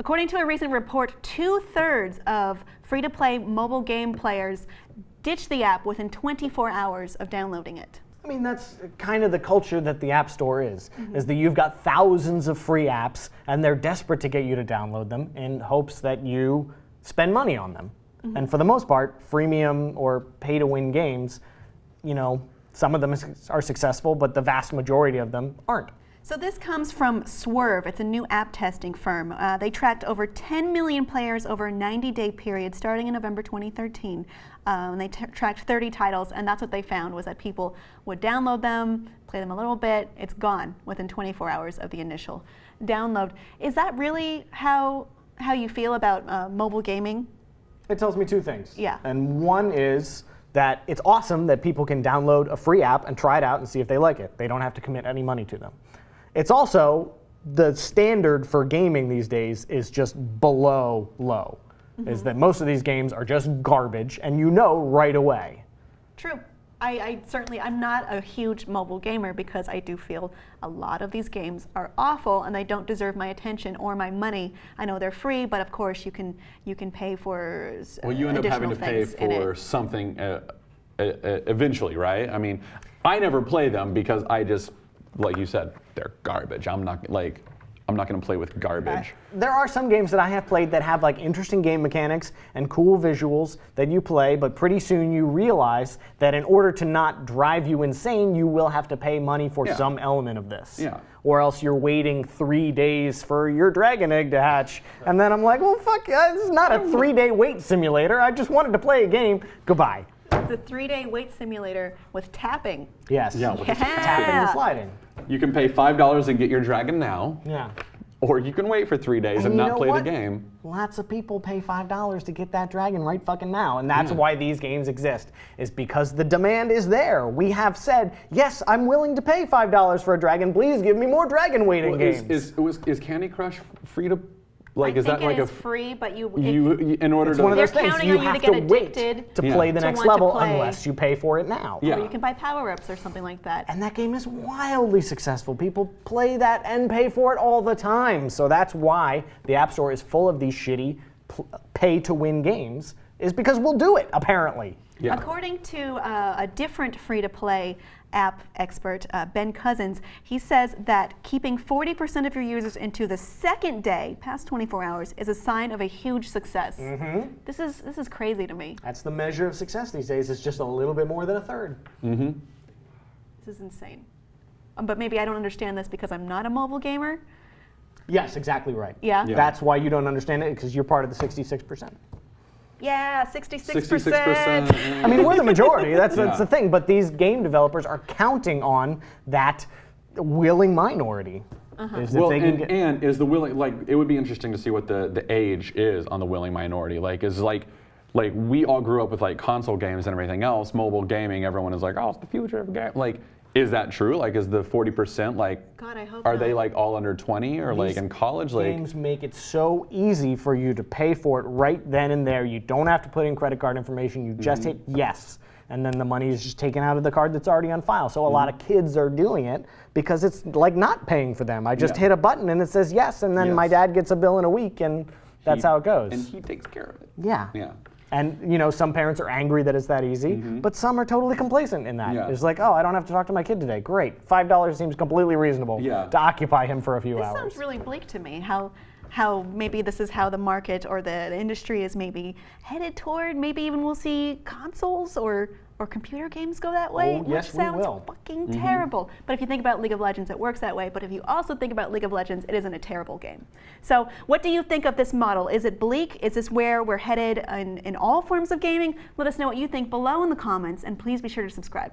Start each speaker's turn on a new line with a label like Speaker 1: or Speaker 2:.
Speaker 1: According to a recent report, 2/3 of free-to-play mobile game players ditch the app within 24 hours of downloading it.
Speaker 2: I mean, that's kind of the culture that the App Store is that you've got thousands of free apps and they're desperate to get you to download them in hopes that you spend money on them. And for the most part, freemium or pay-to-win games, you know, some of them are successful, but the vast majority of them aren't.
Speaker 1: So this comes from Swerve. It's a new app testing firm. They tracked over 10 million players over a 90-day period starting in November 2013. They tracked 30 titles, and that's what they found was that people would download them, play them a little bit, it's gone within 24 hours of the initial download. Is that really how you feel about mobile gaming?
Speaker 2: It tells me two things.
Speaker 1: Yeah.
Speaker 2: And one is that it's awesome that people can download a free app and try it out and see if they like it. They don't have to commit any money to them. It's also the standard for gaming these days is just below low. Is that most of these games are just garbage and you know right away.
Speaker 1: True. I'm not a huge mobile gamer because I do feel a lot of these games are awful and they don't deserve my attention or my money. I know they're free, but of course you can pay for
Speaker 3: well, you end up having to pay for something eventually, right? I mean, I never play them because I just, like you said, they're garbage. I'm not going to play with garbage.
Speaker 2: There are some games that I have played that have like interesting game mechanics and cool visuals that you play, but pretty soon you realize that in order to not drive you insane, you will have to pay money for some element of this.
Speaker 3: Yeah.
Speaker 2: Or else you're waiting 3 days for your dragon egg to hatch. And then I'm like, well, fuck, this is not a 3-day wait simulator. I just wanted to play a game. Goodbye.
Speaker 1: It's a 3-day wait simulator with tapping.
Speaker 2: Yes.
Speaker 3: Yeah, with
Speaker 2: tapping and sliding.
Speaker 3: You can pay $5 and get your dragon now.
Speaker 2: Yeah.
Speaker 3: Or you can wait for 3 days and not play the game.
Speaker 2: Lots of people pay $5 to get that dragon right fucking now. And that's why these games exist, is because the demand is there. We have said, yes, I'm willing to pay $5 for a dragon. Please give me more dragon waiting games.
Speaker 3: Is Candy Crush free to...
Speaker 1: Like, is that like a free, but
Speaker 3: in order
Speaker 2: it's
Speaker 3: to...
Speaker 2: one of those
Speaker 1: they're
Speaker 2: things
Speaker 1: counting
Speaker 2: you
Speaker 1: on you
Speaker 2: have
Speaker 1: to get
Speaker 2: to wait
Speaker 1: addicted
Speaker 2: to play the
Speaker 1: to
Speaker 2: next
Speaker 1: want to
Speaker 2: level
Speaker 1: play.
Speaker 2: unless you pay for it now.
Speaker 3: Yeah.
Speaker 1: Or you can buy power-ups or something like that.
Speaker 2: And that game is wildly successful. People play that and pay for it all the time. So that's why the App Store is full of these shitty pay-to-win games, is because we'll do it, apparently.
Speaker 3: Yeah.
Speaker 1: According to a different free-to-play app expert, Ben Cousins, he says that keeping 40% of your users into the second day, past 24 hours, is a sign of a huge success. This is crazy to me.
Speaker 2: That's the measure of success these days. It's just a little bit more than a third.
Speaker 1: This is insane. But maybe I don't understand this because I'm not a mobile gamer.
Speaker 2: Yes, exactly right.
Speaker 1: Yeah?
Speaker 2: That's why you don't understand it, because you're part of the 66%.
Speaker 1: Yeah, 66%.
Speaker 3: 66%.
Speaker 2: I mean, we're the majority. That's the thing. But these game developers are counting on that willing minority.
Speaker 3: Well, and is the willing, like, it would be interesting to see what the age is on the willing minority. Like, is like we all grew up with like console games and everything else, mobile gaming. Everyone is like, oh, it's the future of game. Like, is that true? Like, is the 40% like?
Speaker 1: God, I hope
Speaker 3: are
Speaker 1: not.
Speaker 3: they like all under 20 or like in college? Like,
Speaker 2: games make it so easy for you to pay for it right then and there. You don't have to put in credit card information. You just hit yes, and then the money is just taken out of the card that's already on file. So a lot of kids are doing it because it's like not paying for them. I just hit a button and it says yes, and then my dad gets a bill in a week, and that's how it goes.
Speaker 3: And he takes care of it.
Speaker 2: Yeah.
Speaker 3: Yeah.
Speaker 2: And you know, some parents are angry that it's that easy, but some are totally complacent in that.
Speaker 3: Yeah.
Speaker 2: It's like, oh, I don't have to talk to my kid today. Great, $5 seems completely reasonable to occupy him for a few hours.
Speaker 1: This sounds really bleak to me. How maybe this is how the market or the industry is maybe headed toward. Maybe even we'll see consoles or computer games go that way,
Speaker 2: yes,
Speaker 1: which sounds
Speaker 2: we will.
Speaker 1: fucking terrible. But if you think about League of Legends, it works that way. But if you also think about League of Legends, it isn't a terrible game. So what do you think of this model? Is it bleak? Is this where we're headed in all forms of gaming? Let us know what you think below in the comments, and please be sure to subscribe.